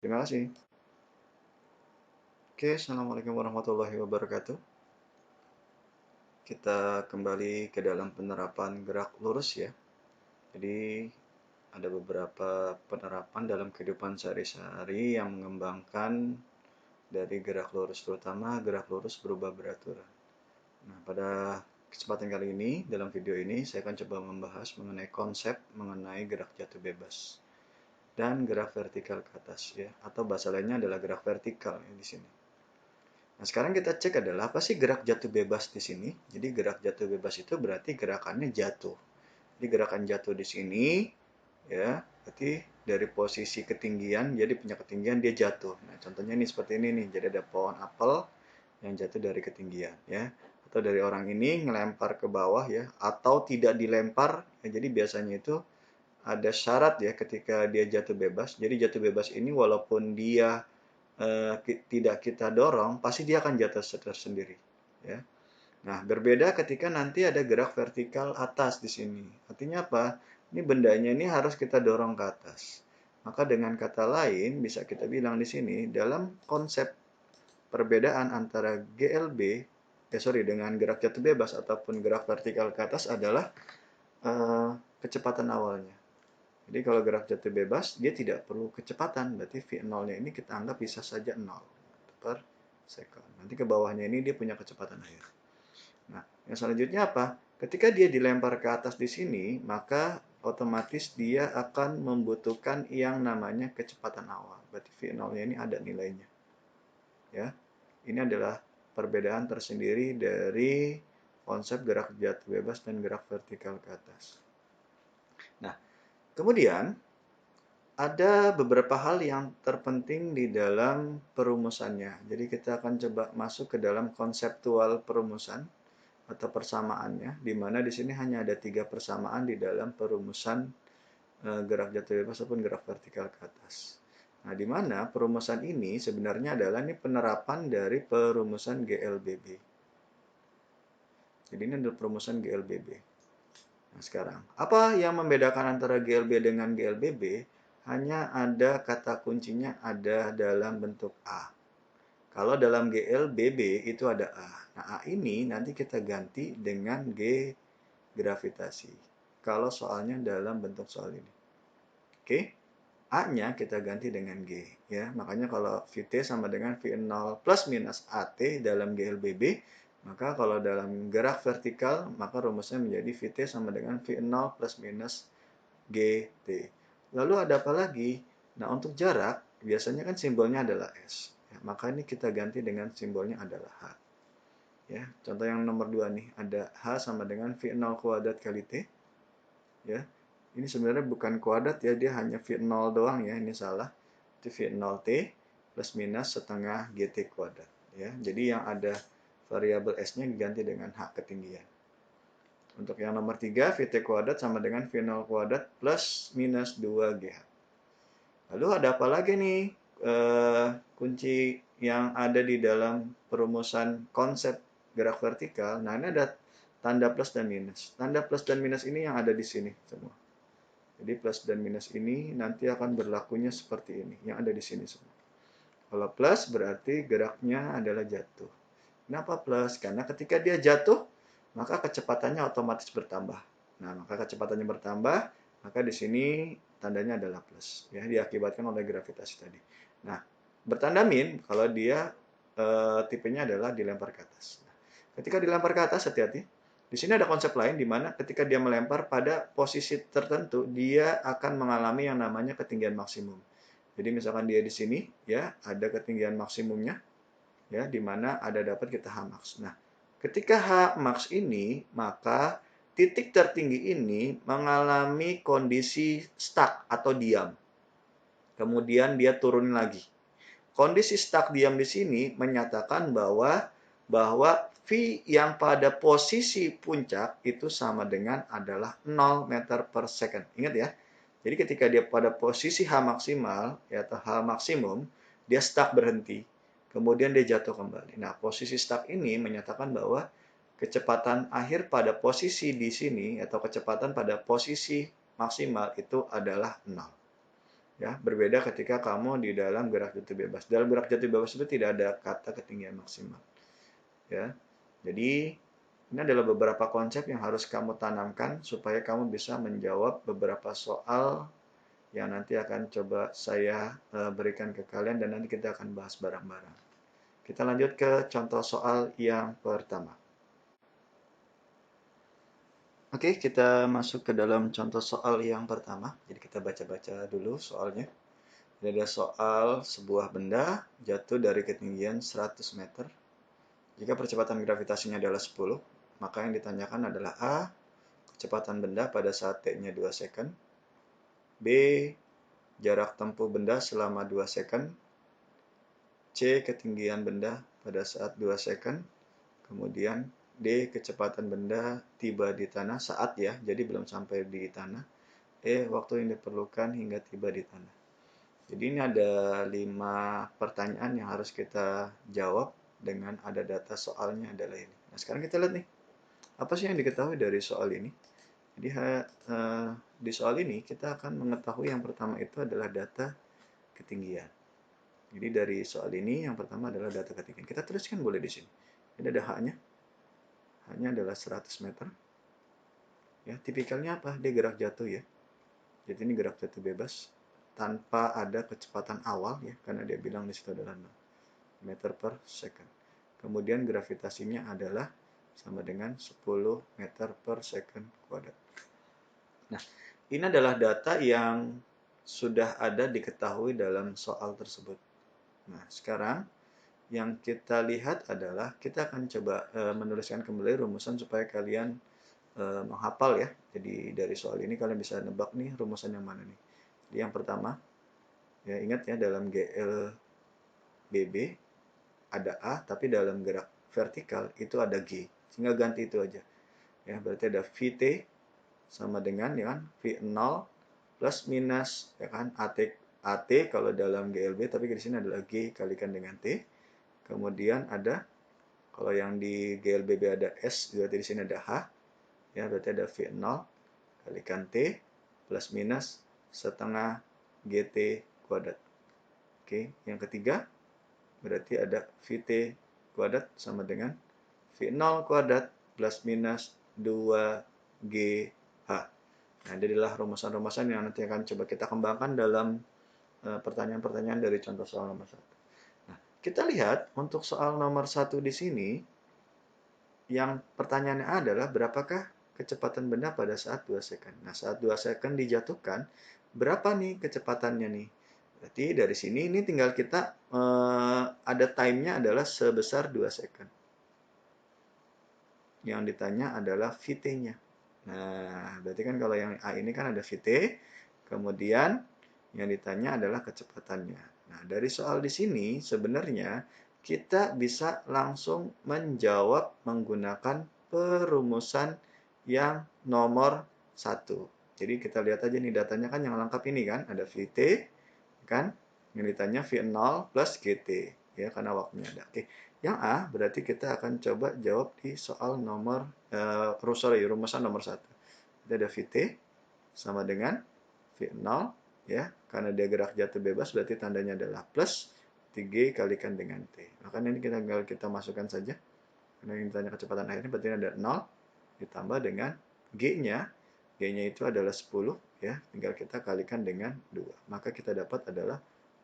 Terima kasih. Oke, Assalamualaikum warahmatullahi wabarakatuh. Kita kembali ke dalam penerapan gerak lurus ya. Jadi, ada beberapa penerapan dalam kehidupan sehari-hari yang mengembangkan dari gerak lurus, terutama gerak lurus berubah beraturan. Nah, pada kesempatan kali ini, dalam video ini, saya akan coba membahas mengenai konsep mengenai gerak jatuh bebas dan gerak vertikal ke atas ya, atau bahasa lainnya adalah gerak vertikal ya, di sini. Nah, sekarang kita cek adalah apa sih gerak jatuh bebas di sini? Jadi gerak jatuh bebas itu berarti gerakannya jatuh. Jadi gerakan jatuh di sini ya, berarti dari posisi ketinggian, jadi punya ketinggian dia jatuh. Nah, contohnya ini seperti ini nih. Jadi ada pohon apel yang jatuh dari ketinggian ya. Atau dari orang ini ngelempar ke bawah ya, atau tidak dilempar. Ya, jadi biasanya itu ada syarat ya ketika dia jatuh bebas. Jadi jatuh bebas ini walaupun dia tidak kita dorong, pasti dia akan jatuh tersendiri. Ya. Nah, berbeda ketika nanti ada gerak vertikal atas di sini. Artinya apa? Ini bendanya ini harus kita dorong ke atas. Maka dengan kata lain, bisa kita bilang di sini, dalam konsep perbedaan antara GLB, dengan gerak jatuh bebas ataupun gerak vertikal ke atas adalah kecepatan awalnya. Jadi kalau gerak jatuh bebas, dia tidak perlu kecepatan. Berarti V0-nya ini kita anggap bisa saja 0 per second. Nanti ke bawahnya ini dia punya kecepatan akhir. Nah, yang selanjutnya apa? Ketika dia dilempar ke atas di sini, maka otomatis dia akan membutuhkan yang namanya kecepatan awal. Berarti V0-nya ini ada nilainya. Ya, ini adalah perbedaan tersendiri dari konsep gerak jatuh bebas dan gerak vertikal ke atas. Nah, kemudian ada beberapa hal yang terpenting di dalam perumusannya. Jadi kita akan coba masuk ke dalam konseptual perumusan atau persamaannya, di mana di sini hanya ada 3 persamaan di dalam perumusan gerak jatuh bebas ataupun gerak vertikal ke atas. Nah, di mana perumusan ini sebenarnya adalah ini penerapan dari perumusan GLBB. Jadi ini adalah perumusan GLBB. Nah, sekarang, apa yang membedakan antara GLB dengan GLBB? Hanya ada kata kuncinya ada dalam bentuk A. Kalau dalam GLBB itu ada A. Nah, A ini nanti kita ganti dengan G gravitasi. Kalau soalnya dalam bentuk soal ini. Oke? A-nya kita ganti dengan G. Ya, makanya kalau VT sama dengan V0 plus minus AT dalam GLBB, maka kalau dalam gerak vertikal, maka rumusnya menjadi VT sama dengan V0 plus minus GT. Lalu ada apa lagi? Nah, untuk jarak, biasanya kan simbolnya adalah S. Ya, maka ini kita ganti dengan simbolnya adalah H. Ya, contoh yang nomor 2 nih, ada H sama dengan V0 kuadrat kali T. Ya, ini sebenarnya bukan kuadrat ya, dia hanya V0 doang ya, ini salah. Itu V0T plus minus setengah GT kuadrat. Ya, jadi yang ada variabel S-nya diganti dengan H ketinggian. Untuk yang nomor 3, VT kuadrat sama dengan V0 kuadrat plus minus 2GH. Lalu ada apa lagi nih kunci yang ada di dalam perumusan konsep gerak vertikal? Nah, ini ada tanda plus dan minus. Tanda plus dan minus ini yang ada di sini semua. Jadi plus dan minus ini nanti akan berlakunya seperti ini, yang ada di sini semua. Kalau plus berarti geraknya adalah jatuh. Kenapa plus? Karena ketika dia jatuh, maka kecepatannya otomatis bertambah. Nah, maka kecepatannya bertambah, maka di sini tandanya adalah plus. Ya, diakibatkan oleh gravitasi tadi. Nah, bertanda min kalau dia tipenya adalah dilempar ke atas. Nah, ketika dilempar ke atas, hati-hati. Di sini ada konsep lain di mana ketika dia melempar pada posisi tertentu, dia akan mengalami yang namanya ketinggian maksimum. Jadi misalkan dia di sini, ya, ada ketinggian maksimumnya, ya, di mana ada dapat kita H max. Nah, ketika H max ini, maka titik tertinggi ini mengalami kondisi stuck atau diam. Kemudian dia turun lagi. Kondisi stuck diam di sini menyatakan bahwa V yang pada posisi puncak itu sama dengan adalah 0 meter per second. Ingat ya. Jadi ketika dia pada posisi H maksimal ya, atau H maksimum, dia stuck berhenti. Kemudian dia jatuh kembali. Nah, posisi stuck ini menyatakan bahwa kecepatan akhir pada posisi di sini atau kecepatan pada posisi maksimal itu adalah 0. Ya, berbeda ketika kamu di dalam gerak jatuh bebas. Dalam gerak jatuh bebas itu tidak ada kata ketinggian maksimal. Ya. Jadi, ini adalah beberapa konsep yang harus kamu tanamkan supaya kamu bisa menjawab beberapa soal yang nanti akan coba saya berikan ke kalian dan nanti kita akan bahas bareng-bareng. Kita lanjut ke contoh soal yang pertama. Oke, kita masuk ke dalam contoh soal yang pertama. Jadi kita baca-baca dulu soalnya. Ini ada soal sebuah benda jatuh dari ketinggian 100 meter. Jika percepatan gravitasinya adalah 10, maka yang ditanyakan adalah A, kecepatan benda pada saat T-nya 2 second. B, jarak tempuh benda selama 2 second. C, ketinggian benda pada saat 2 second. Kemudian D, kecepatan benda tiba di tanah saat ya, jadi belum sampai di tanah. E, waktu yang diperlukan hingga tiba di tanah. Jadi ini ada 5 pertanyaan yang harus kita jawab dengan ada data soalnya adalah ini. Nah sekarang kita lihat nih, apa sih yang diketahui dari soal ini? Jadi di soal ini kita akan mengetahui yang pertama itu adalah data ketinggian. Jadi dari soal ini yang pertama adalah data ketinggian. Kita tuliskan boleh di sini. Ini ada H-nya. H-nya adalah 100 meter. Ya, tipikalnya apa? Dia gerak jatuh ya. Jadi ini gerak jatuh bebas tanpa ada kecepatan awal ya, karena dia bilang di situ adalah 0 meter per second. Kemudian gravitasinya adalah sama dengan 10 meter per second kuadrat. Nah, ini adalah data yang sudah ada diketahui dalam soal tersebut. Nah, sekarang yang kita lihat adalah kita akan coba menuliskan kembali rumusan supaya kalian menghafal ya. Jadi dari soal ini kalian bisa nebak nih rumusan yang mana nih. Jadi yang pertama, ya ingat ya dalam GLBB ada A, tapi dalam gerak vertikal itu ada G. Sehingga ganti itu aja. Ya, berarti ada VT sama dengan ya kan V0 plus minus ya kan AT kalau dalam GLB, tapi di sini adalah G kalikan dengan T. Kemudian ada kalau yang di GLBB ada S, berarti di sini ada H. Ya, berarti ada V0 kalikan T plus minus setengah GT kuadrat. Oke, yang ketiga berarti ada VT kuadrat sama dengan V0 kuadrat plus minus 2GH. Nah, jadilah rumusan-rumusan yang nanti akan coba kita kembangkan dalam pertanyaan-pertanyaan dari contoh soal nomor 1. Nah, kita lihat untuk soal nomor 1 di sini, yang pertanyaannya adalah berapakah kecepatan benda pada saat 2 second. Nah, saat 2 second dijatuhkan, berapa nih kecepatannya nih? Berarti dari sini ini tinggal kita ada time-nya adalah sebesar 2 second. Yang ditanya adalah VT-nya. Nah, berarti kan kalau yang A ini kan ada VT, kemudian yang ditanya adalah kecepatannya. Nah, dari soal di sini sebenarnya kita bisa langsung menjawab menggunakan perumusan yang nomor 1. Jadi kita lihat aja nih datanya kan yang lengkap ini kan, ada VT, kan? Yang ditanya V0 plus GT, ya karena waktunya ada. Oke, yang A berarti kita akan coba jawab di soal nomor, rumusan nomor 1. Jadi ada VT sama dengan V0, ya, karena dia gerak jatuh bebas berarti tandanya adalah plus 3 kalikan dengan T. Makanya ini kita masukkan saja. Karena yang ditanya kecepatan akhirnya berarti ada 0 ditambah dengan G-nya. G-nya itu adalah 10 ya, tinggal kita kalikan dengan 2. Maka kita dapat adalah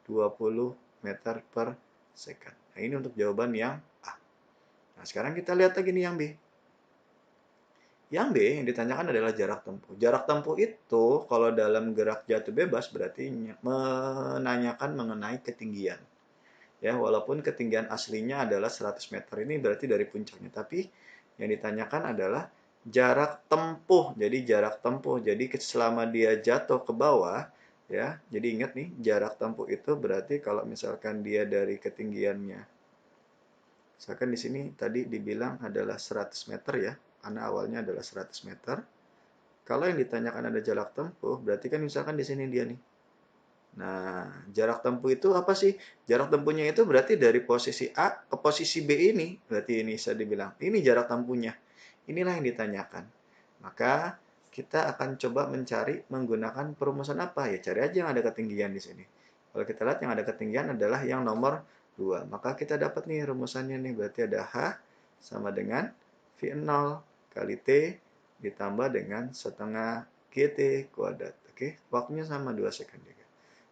20 meter per second. Nah, ini untuk jawaban yang A. Nah, sekarang kita lihat lagi nih yang B. Yang B yang ditanyakan adalah jarak tempuh. Jarak tempuh itu kalau dalam gerak jatuh bebas berarti menanyakan mengenai ketinggian. Ya, walaupun ketinggian aslinya adalah 100 meter ini berarti dari puncaknya, tapi yang ditanyakan adalah jarak tempuh. Jadi jarak tempuh. Jadi selama dia jatuh ke bawah, ya. Jadi ingat nih, jarak tempuh itu berarti kalau misalkan dia dari ketinggiannya. Misalkan di sini tadi dibilang adalah 100 meter ya, karena awalnya adalah 100 meter. Kalau yang ditanyakan ada jarak tempuh, berarti kan misalkan di sini dia nih. Nah, jarak tempuh itu apa sih? Jarak tempuhnya itu berarti dari posisi A ke posisi B ini. Berarti ini bisa dibilang, ini jarak tempuhnya. Inilah yang ditanyakan. Maka kita akan coba mencari menggunakan perumusan apa? Ya cari aja yang ada ketinggian di sini. Kalau kita lihat yang ada ketinggian adalah yang nomor 2. Maka kita dapat nih rumusannya nih. Berarti ada H sama dengan V0 kali T ditambah dengan setengah GT kuadrat. Oke, waktunya sama 2 second juga.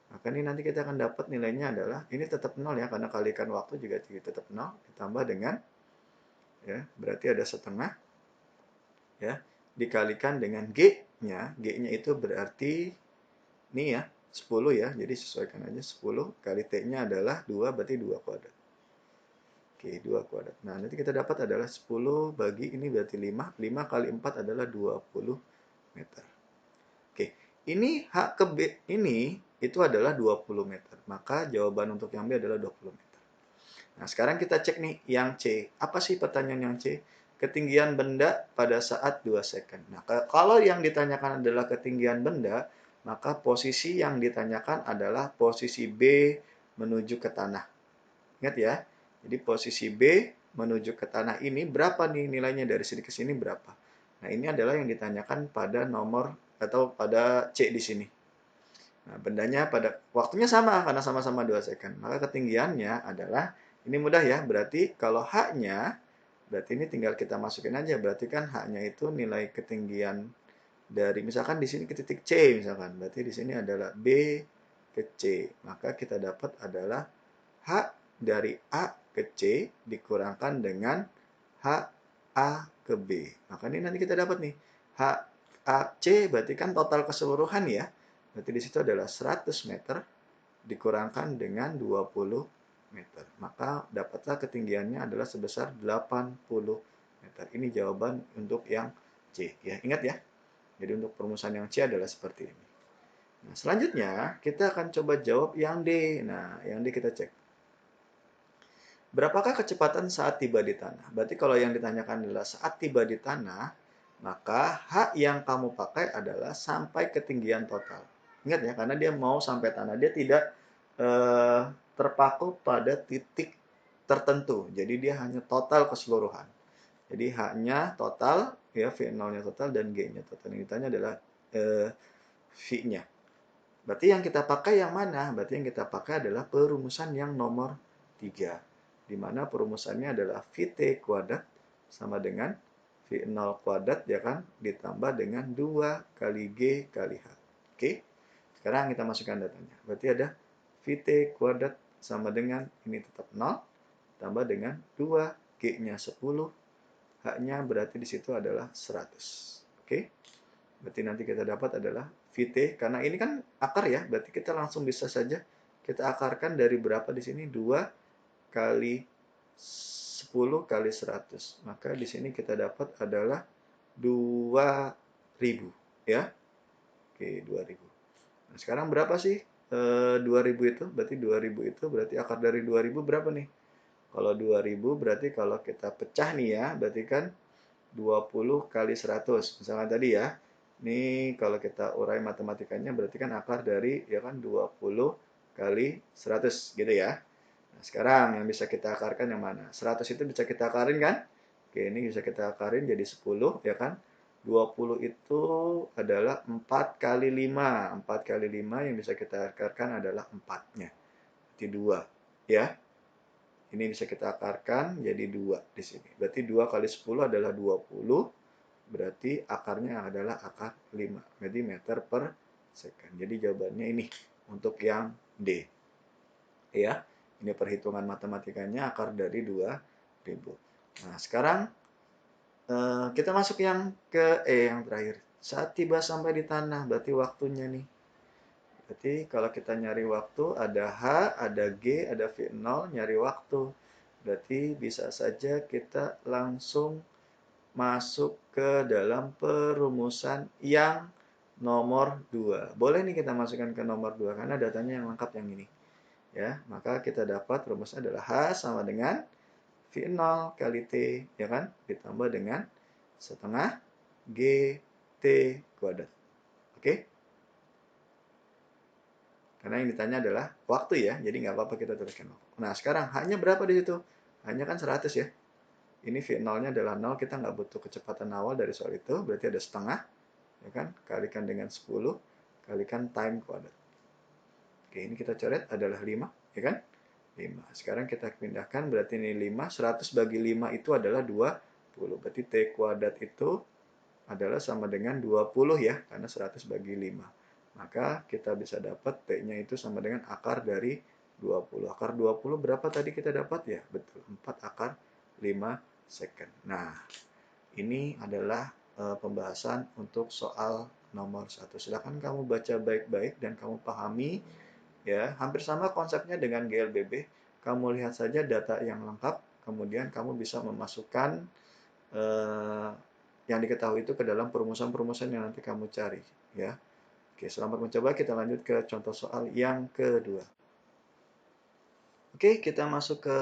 Maka ini nanti kita akan dapat nilainya adalah, ini tetap 0 ya, karena kalikan waktu juga tetap 0, ditambah dengan, ya, berarti ada setengah, ya, dikalikan dengan G-nya. G-nya itu berarti, ini ya, 10 ya, jadi sesuaikan aja 10 kali T-nya adalah 2, berarti 2 kuadrat. Oke, 2 kuadrat. Nah, nanti kita dapat adalah 10 bagi ini berarti 5. 5 kali 4 adalah 20 meter. Oke, ini H ke B ini itu adalah 20 meter. Maka jawaban untuk yang B adalah 20 meter. Nah, sekarang kita cek nih yang C. Apa sih pertanyaan yang C? Ketinggian benda pada saat 2 second. Nah, kalau yang ditanyakan adalah ketinggian benda, maka posisi yang ditanyakan adalah posisi B menuju ke tanah. Ingat ya. Jadi posisi B menuju ke tanah ini berapa nih nilainya dari sini ke sini berapa? Nah, ini adalah yang ditanyakan pada nomor atau pada C di sini. Nah, bendanya pada waktunya sama karena sama-sama 2 second. Maka ketinggiannya adalah, ini mudah ya, berarti kalau H-nya, berarti ini tinggal kita masukin aja. Berarti kan H-nya itu nilai ketinggian dari, misalkan di sini ke titik C misalkan. Berarti di sini adalah B ke C. Maka kita dapat adalah H dari A ke C dikurangkan dengan H A ke B. Maka ini nanti kita dapat nih. H A C berarti kan total keseluruhan ya. Berarti di situ adalah 100 meter dikurangkan dengan 20 meter. Maka dapatlah ketinggiannya adalah sebesar 80 meter. Ini jawaban untuk yang C. Ya, ingat ya. Jadi untuk perumusan yang C adalah seperti ini. Nah, selanjutnya kita akan coba jawab yang D. Nah, yang D kita cek. Berapakah kecepatan saat tiba di tanah? Berarti kalau yang ditanyakan adalah saat tiba di tanah, maka H yang kamu pakai adalah sampai ketinggian total. Ingat ya, karena dia mau sampai tanah. Dia tidak terpaku pada titik tertentu. Jadi dia hanya total keseluruhan. Jadi H-nya total, ya V0-nya total, dan G-nya total. Yang ditanya adalah V-nya. Berarti yang kita pakai yang mana? Berarti yang kita pakai adalah perumusan yang nomor 3. Di mana perumusannya adalah VT kuadrat sama dengan V0 kuadrat, ya kan, ditambah dengan 2 kali G kali H. Oke, sekarang kita masukkan datanya. Berarti ada VT kuadrat sama dengan, ini tetap 0, tambah dengan 2 G-nya 10, H-nya berarti di situ adalah 100. Oke, berarti nanti kita dapat adalah VT, karena ini kan akar ya, berarti kita langsung bisa saja kita akarkan dari berapa di sini, 2 kali 10 kali 100. Maka di sini kita dapat adalah 2000 ya. Oke, 2000. Nah, sekarang berapa sih 2000 itu? Berarti 2000 itu berarti akar dari 2000 berapa nih? Kalau 2000 berarti kalau kita pecah nih ya, berarti kan 20 kali 100. Misalkan tadi ya. Ini kalau kita urai matematikanya berarti kan akar dari, ya kan, 20 kali 100 gitu ya. Nah, sekarang yang bisa kita akarkan yang mana? 100 itu bisa kita akarin kan? Oke, ini bisa kita akarin jadi 10, ya kan? 20 itu adalah 4 kali 5. 4 kali 5 yang bisa kita akarkan adalah 4-nya. Berarti 2, ya. Ini bisa kita akarkan jadi 2 di sini. Berarti 2 kali 10 adalah 20. Berarti akarnya adalah akar 5. Jadi meter per second. Jadi jawabannya ini untuk yang D. Ya, ini perhitungan matematikanya akar dari 2000. Nah, sekarang kita masuk yang ke E yang terakhir. Saat tiba sampai di tanah, berarti waktunya nih. Berarti kalau kita nyari waktu, ada H, ada G, ada V0, nyari waktu. Berarti bisa saja kita langsung masuk ke dalam perumusan yang nomor 2. Boleh nih kita masukkan ke nomor 2, karena datanya yang lengkap yang ini. Ya, maka kita dapat rumusnya adalah H sama dengan V0 kali T, ya kan? Ditambah dengan setengah GT kuadrat. Oke? Karena yang ditanya adalah waktu ya, jadi nggak apa-apa kita tuliskan waktu. Nah, sekarang H-nya berapa di situ? H-nya kan 100 ya. Ini V0-nya adalah 0, kita nggak butuh kecepatan awal dari soal itu, berarti ada setengah, ya kan? Kalikan dengan 10, kalikan time kuadrat. Oke, ini kita coret adalah 5, ya kan? 5. Sekarang kita pindahkan, berarti ini 5. 100 bagi 5 itu adalah 20. Berarti T kuadrat itu adalah sama dengan 20 ya, karena 100 bagi 5. Maka kita bisa dapat T-nya itu sama dengan akar dari 20. Akar 20 berapa tadi kita dapat ya? Betul, 4 akar 5 second. Nah, ini adalah pembahasan untuk soal nomor 1. Silakan kamu baca baik-baik dan kamu pahami ya. Hampir sama konsepnya dengan GLBB. Kamu lihat saja data yang lengkap, kemudian kamu bisa memasukkan yang diketahui itu ke dalam perumusan-perumusan yang nanti kamu cari ya. Oke, selamat mencoba. Kita lanjut ke contoh soal yang kedua. Oke, kita masuk ke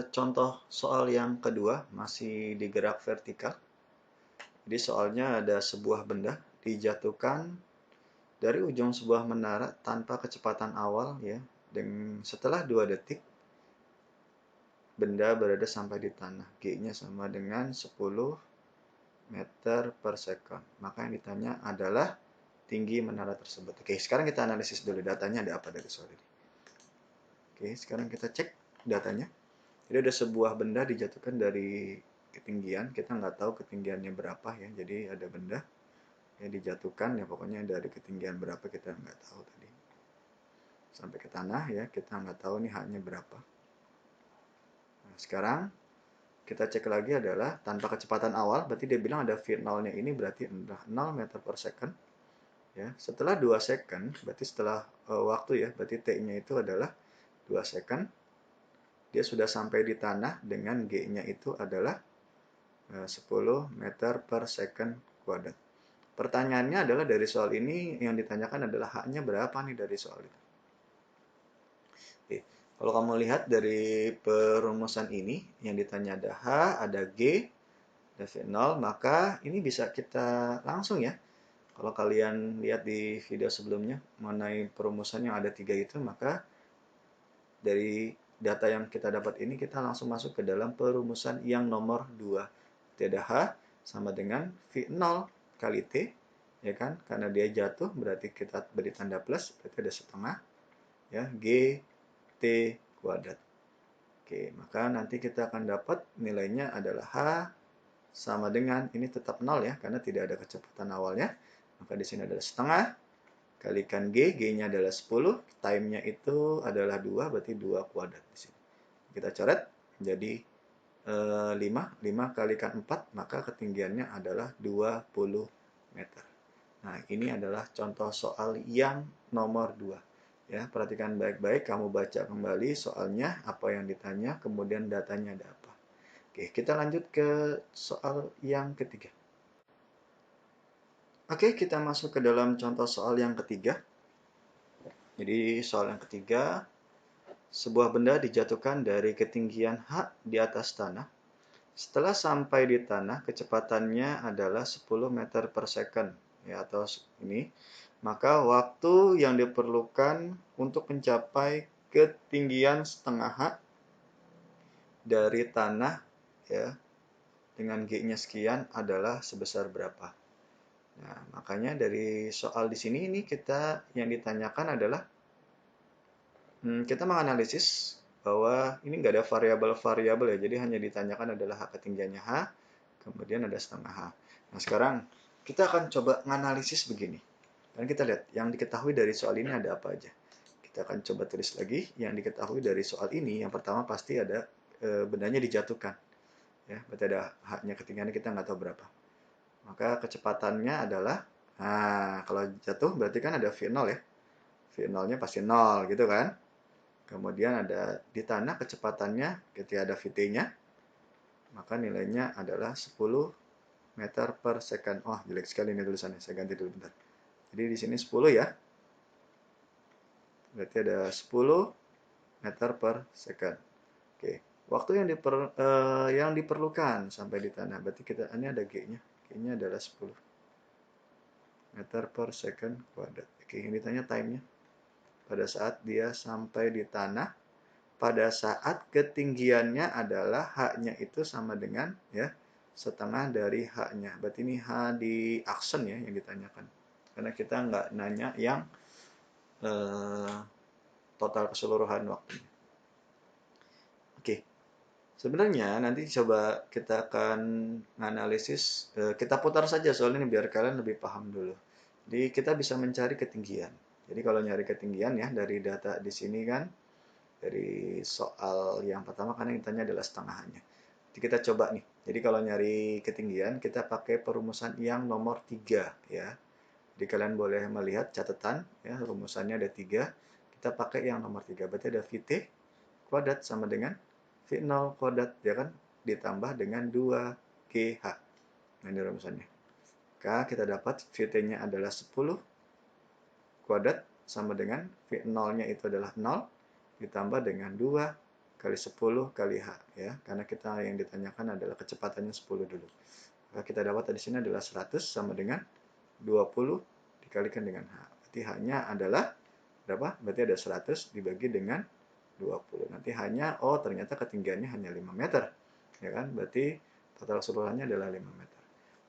contoh soal yang kedua, masih di gerak vertikal. Jadi soalnya ada sebuah benda dijatuhkan dari ujung sebuah menara tanpa kecepatan awal ya. Dan setelah 2 detik benda berada sampai di tanah. G-nya sama dengan 10 meter per second. Maka yang ditanya adalah tinggi menara tersebut. Oke, sekarang kita analisis dulu datanya ada apa dari soal ini. Oke, sekarang kita cek datanya. Jadi ada sebuah benda dijatuhkan dari ketinggian, kita nggak tahu ketinggiannya berapa ya. Jadi ada benda yang dijatuhkan ya, pokoknya dari ketinggian berapa kita nggak tahu tadi. Sampai ke tanah ya, kita nggak tahu nih haknya berapa. Nah, sekarang kita cek lagi adalah tanpa kecepatan awal, berarti dia bilang ada V0-nya ini berarti 0 meter per second. Ya, setelah 2 second, berarti setelah waktu ya, berarti T-nya itu adalah 2 second. Dia sudah sampai di tanah dengan G-nya itu adalah 10 meter per second kuadrat. Pertanyaannya adalah dari soal ini yang ditanyakan adalah haknya berapa nih dari soal itu. Oke, kalau kamu lihat dari perumusan ini, yang ditanya ada H, ada G, ada V0, maka ini bisa kita langsung ya. Kalau kalian lihat di video sebelumnya mengenai perumusan yang ada 3 itu, maka dari data yang kita dapat ini kita langsung masuk ke dalam perumusan yang nomor 2. Tidak H sama dengan V0 kali T, ya kan? Karena dia jatuh berarti kita beri tanda plus, berarti ada setengah ya, G T kuadrat. Oke, maka nanti kita akan dapat nilainya adalah H sama dengan ini tetap 0 ya, karena tidak ada kecepatan awalnya. Maka di sini adalah setengah kalikan G, G-nya adalah 10, time-nya itu adalah 2, berarti 2 kuadrat di sini. Kita coret jadi 5 kalikan 4, maka ketinggiannya adalah 20 meter. Nah, ini adalah contoh soal yang nomor 2. Ya, perhatikan baik-baik, kamu baca kembali soalnya, apa yang ditanya, kemudian datanya ada apa. Oke, kita lanjut ke soal yang ketiga. Oke, kita masuk ke dalam contoh soal yang ketiga. Jadi, soal yang ketiga, sebuah benda dijatuhkan dari ketinggian H di atas tanah. Setelah sampai di tanah, kecepatannya adalah 10 meter per second. Ya, atau ini. Maka waktu yang diperlukan untuk mencapai ketinggian setengah H dari tanah ya dengan G-nya sekian adalah sebesar berapa. Nah, makanya dari soal di sini ini kita yang ditanyakan adalah kita menganalisis bahwa ini nggak ada variabel-variabel ya, jadi hanya ditanyakan adalah H ketinggiannya H, kemudian ada setengah H. Nah, sekarang kita akan coba menganalisis begini. Dan kita lihat yang diketahui dari soal ini ada apa aja. Kita akan coba tulis lagi yang diketahui dari soal ini. Yang pertama pasti ada bendanya dijatuhkan. Ya, berarti ada haknya ketinggiannya kita nggak tahu berapa. Maka kecepatannya adalah, nah kalau jatuh berarti kan ada V0 ya. V0-nya pasti 0 gitu kan. Kemudian ada di tanah kecepatannya ketika ada Vt-nya. Maka nilainya adalah 10 meter per second. Oh, jelek sekali ini tulisannya. Saya ganti dulu bentar. Jadi di sini 10 ya. Berarti ada 10 meter per second. Oke. Waktu yang diperlukan sampai di tanah. Berarti ini ada G-nya. G-nya adalah 10 meter per second kuadrat. Oke, yang ditanya time-nya. Pada saat dia sampai di tanah, pada saat ketinggiannya adalah H-nya itu sama dengan ya setengah dari H-nya. Berarti ini H di aksen ya yang ditanyakan. Karena kita nggak nanya yang total keseluruhan waktunya. Oke, sebenarnya nanti coba kita akan menganalisis, kita putar saja soal ini biar kalian lebih paham dulu. Jadi kita bisa mencari ketinggian. Jadi kalau nyari ketinggian ya dari data di sini kan, dari soal yang pertama kan yang ditanya adalah setengahnya. Jadi kita coba nih. Jadi kalau nyari ketinggian kita pakai perumusan yang nomor 3 ya. Jadi kalian boleh melihat catatan ya, rumusannya ada 3. Kita pakai yang nomor 3. Berarti ada Vt kuadrat sama dengan V0 kuadrat ya kan ditambah dengan 2GH. Nah, ini rumusannya. Maka kita dapat Vt-nya adalah 10 kuadrat sama dengan V0-nya itu adalah 0 ditambah dengan 2 kali 10 kali H ya. Karena kita yang ditanyakan adalah kecepatannya 10 dulu. Maka kita dapat di sini adalah 100 sama dengan 20 dikalikan dengan H. Berarti H-nya adalah berapa? Berarti ada 100 dibagi dengan 20. Nanti hanya, oh ternyata ketinggiannya hanya 5 meter. Ya kan? Berarti total keseluruhannya adalah 5 meter.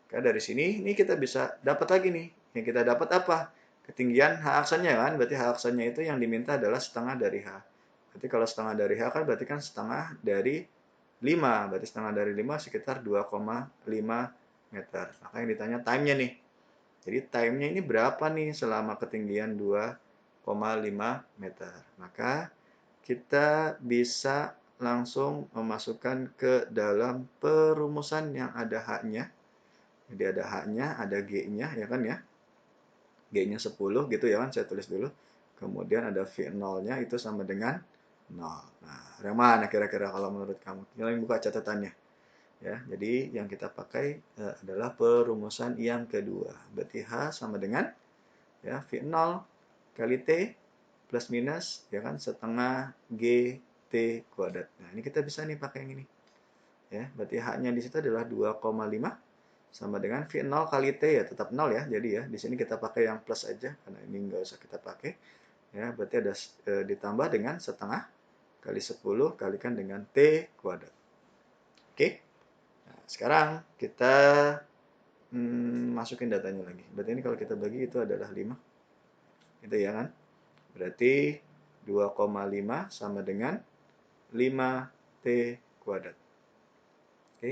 Oke, dari sini, ini kita bisa dapat lagi nih. Yang kita dapat apa? Ketinggian H aksennya kan? Berarti H aksennya itu yang diminta adalah setengah dari H. Berarti kalau setengah dari H kan berarti kan setengah dari 5. Berarti setengah dari 5 sekitar 2,5 meter. Maka yang ditanya time-nya nih. Jadi time-nya ini berapa nih selama ketinggian 2,5 meter. Maka kita bisa langsung memasukkan ke dalam perumusan yang ada H-nya. Jadi ada H-nya, ada G-nya ya kan ya. G-nya 10 gitu ya kan, saya tulis dulu. Kemudian ada V0-nya itu sama dengan 0. Nah, yang mana kira-kira kalau menurut kamu? Yang buka catatannya. Ya, jadi yang kita pakai adalah perumusan yang kedua. Berarti H sama dengan ya V0 kali T plus minus ya kan setengah GT kuadrat. Nah, ini kita bisa nih pakai yang ini. Ya, berarti H-nya di situ adalah 2,5 sama dengan V0 kali T ya tetap 0 ya. Jadi ya di sini kita pakai yang plus aja karena ini nggak usah kita pakai. Ya, berarti ada ditambah dengan setengah kali 10 kalikan dengan T kuadrat. Oke. Nah, sekarang kita masukin datanya lagi. Berarti ini kalau kita bagi itu adalah 5. Itu ya kan? Berarti 2,5 sama dengan 5T kuadrat. Oke,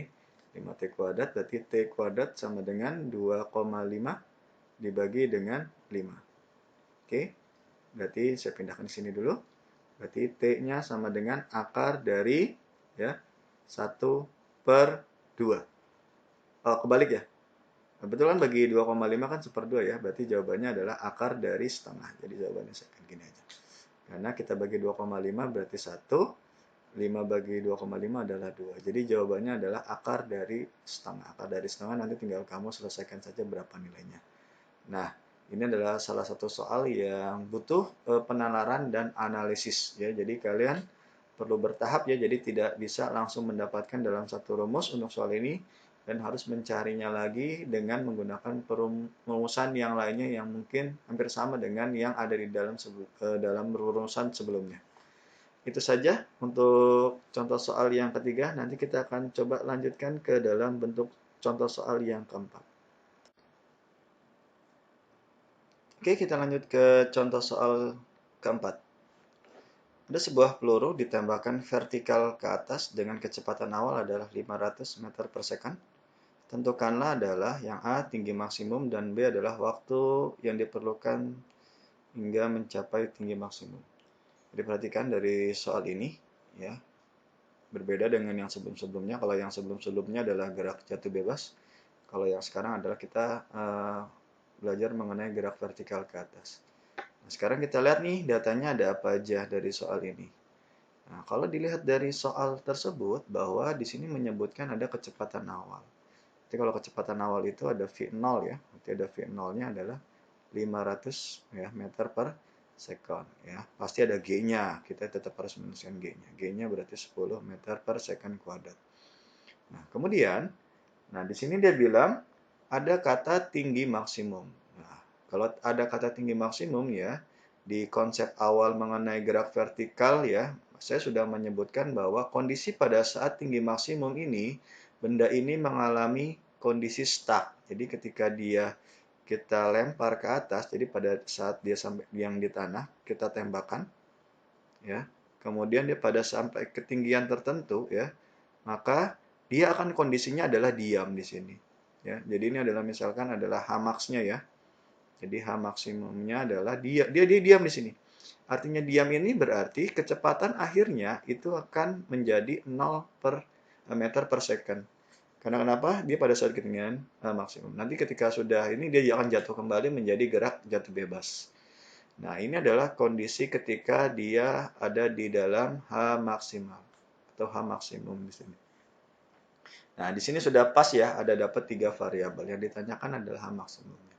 5T kuadrat berarti T kuadrat sama dengan 2,5 dibagi dengan 5. Oke, berarti saya pindahkan ke sini dulu. Berarti T-nya sama dengan akar dari ya 1/2. Oh, kebalik ya. Kebetulan bagi 2,5 kan 1/2 ya. Berarti jawabannya adalah akar dari setengah. Jadi jawabannya saya akan gini aja. Karena kita bagi 2,5 berarti 1. 5 bagi 2,5 adalah 2. Jadi jawabannya adalah akar dari setengah. Akar dari setengah nanti tinggal kamu selesaikan saja berapa nilainya. Nah, ini adalah salah satu soal yang butuh penalaran dan analisis ya. Jadi kalian perlu bertahap ya. Jadi tidak bisa langsung mendapatkan dalam satu rumus untuk soal ini dan harus mencarinya lagi dengan menggunakan perumusan yang lainnya yang mungkin hampir sama dengan yang ada di dalam rumusan sebelumnya. Itu saja untuk contoh soal yang ketiga. Nanti kita akan coba lanjutkan ke dalam bentuk contoh soal yang keempat. Oke, kita lanjut ke contoh soal keempat. Ada sebuah peluru ditembakkan vertikal ke atas dengan kecepatan awal adalah 500 meter per second. Tentukanlah adalah yang A tinggi maksimum dan B adalah waktu yang diperlukan hingga mencapai tinggi maksimum. Jadi perhatikan dari soal ini ya. Berbeda dengan yang sebelum-sebelumnya. Kalau yang sebelum-sebelumnya adalah gerak jatuh bebas. Kalau yang sekarang adalah kita belajar mengenai gerak vertikal ke atas. Nah, sekarang kita lihat nih datanya ada apa aja dari soal ini. Nah, kalau dilihat dari soal tersebut bahwa di sini menyebutkan ada kecepatan awal. Jadi kalau kecepatan awal itu ada V0 ya. Berarti ada V0-nya adalah 500 ya, meter per second ya. Pasti ada G-nya. Kita tetap harus menuliskan G-nya. G-nya berarti 10 meter per second kuadrat. Nah, kemudian di sini dia bilang ada kata tinggi maksimum. Nah, kalau ada kata tinggi maksimum ya, di konsep awal mengenai gerak vertikal ya, saya sudah menyebutkan bahwa kondisi pada saat tinggi maksimum ini benda ini mengalami kondisi stuck. Jadi ketika kita lempar ke atas, jadi pada saat dia sampai yang di tanah, kita tembakan, ya. Kemudian dia pada sampai ketinggian tertentu, ya, maka dia akan kondisinya adalah diam di sini. Ya, jadi ini adalah misalkan adalah Hmax-nya ya. Jadi H maksimumnya adalah dia diam di sini. Artinya diam ini berarti kecepatan akhirnya itu akan menjadi 0 meter per second. Karena kenapa? Dia pada saat ketinggian maksimum. Nanti ketika sudah ini dia akan jatuh kembali menjadi gerak jatuh bebas. Nah, ini adalah kondisi ketika dia ada di dalam H maksimal atau H maksimum di sini. Nah, di sini sudah pas ya, ada dapat 3 variabel. Yang ditanyakan adalah H maksimumnya.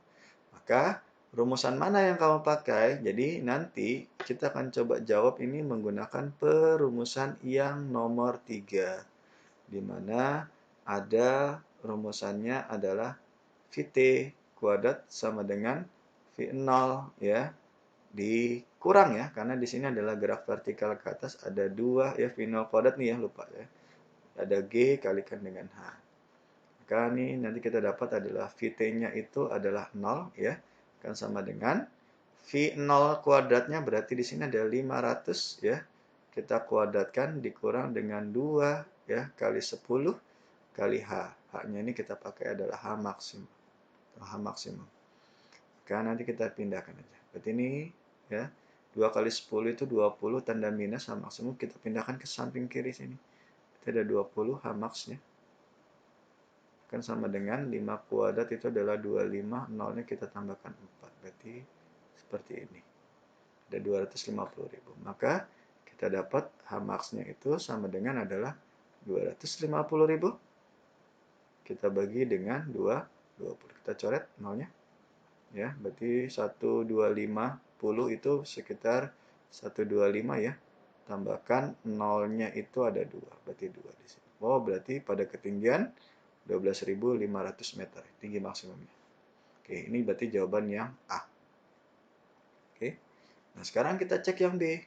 Maka, rumusan mana yang kamu pakai? Jadi, nanti kita akan coba jawab ini menggunakan perumusan yang nomor 3. Di mana ada rumusannya adalah VT kuadrat sama dengan V0 ya. Dikurang ya, karena di sini adalah gerak vertikal ke atas ada 2 ya, V0 kuadrat nih ya, lupa ya. Ada G kalikan dengan H. Maka ini nanti kita dapat adalah VT-nya itu adalah 0 ya. Kan sama dengan V0 kuadratnya berarti di sini ada 500 ya. Kita kuadratkan dikurang dengan 2 ya kali 10 kali H. H-nya ini kita pakai adalah H maksimum. H maksimum. Maka nanti kita pindahkan aja. Berarti ini ya 2 kali 10 itu 20 tanda minus H maksimum kita pindahkan ke samping kiri sini. Itu ada 20 H max-nya. Kan sama dengan 5 kuadrat itu adalah 25, nolnya kita tambahkan 4. Berarti seperti ini. Ada 250.000. Maka kita dapat H max-nya itu sama dengan adalah 250.000. Kita bagi dengan 20. Kita coret nolnya. Ya, berarti 125 itu sekitar 125 ya. Tambahkan nolnya itu ada 2. Berarti 2 di sini. Oh, berarti pada ketinggian 12.500 meter. Tinggi maksimumnya. Oke, ini berarti jawaban yang A. Oke. Nah, sekarang kita cek yang B.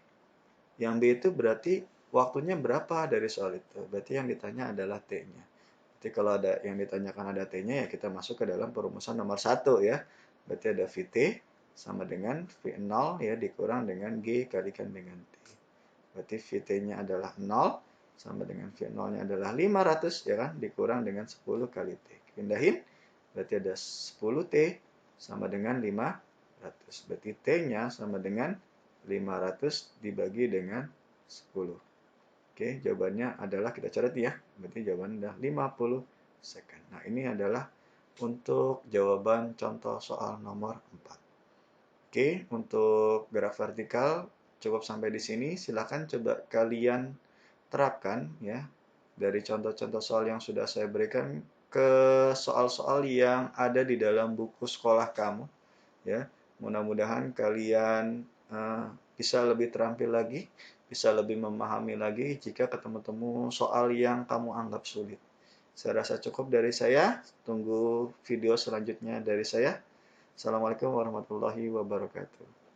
Yang B itu berarti waktunya berapa dari soal itu. Berarti yang ditanya adalah T-nya. Berarti kalau ada yang ditanyakan ada T-nya, ya kita masuk ke dalam perumusan nomor 1 ya. Berarti ada VT sama dengan V0 ya dikurang dengan G kalikan dengan T. Berarti VT-nya adalah 0 sama dengan V0-nya adalah 500 ya kan dikurang dengan 10 kali T. Pindahin berarti ada 10T sama dengan 500. Berarti T-nya sama dengan 500 dibagi dengan 10. Oke, jawabannya adalah kita catat ya. Berarti jawabannya adalah 50 second. Nah, ini adalah untuk jawaban contoh soal nomor 4. Oke, untuk gerak vertikal cukup sampai di sini. Silakan coba kalian terapkan ya dari contoh-contoh soal yang sudah saya berikan ke soal-soal yang ada di dalam buku sekolah kamu ya. Mudah-mudahan kalian bisa lebih terampil lagi, bisa lebih memahami lagi jika ketemu-temu soal yang kamu anggap sulit. Saya rasa cukup dari saya. Tunggu video selanjutnya dari saya. Assalamualaikum warahmatullahi wabarakatuh.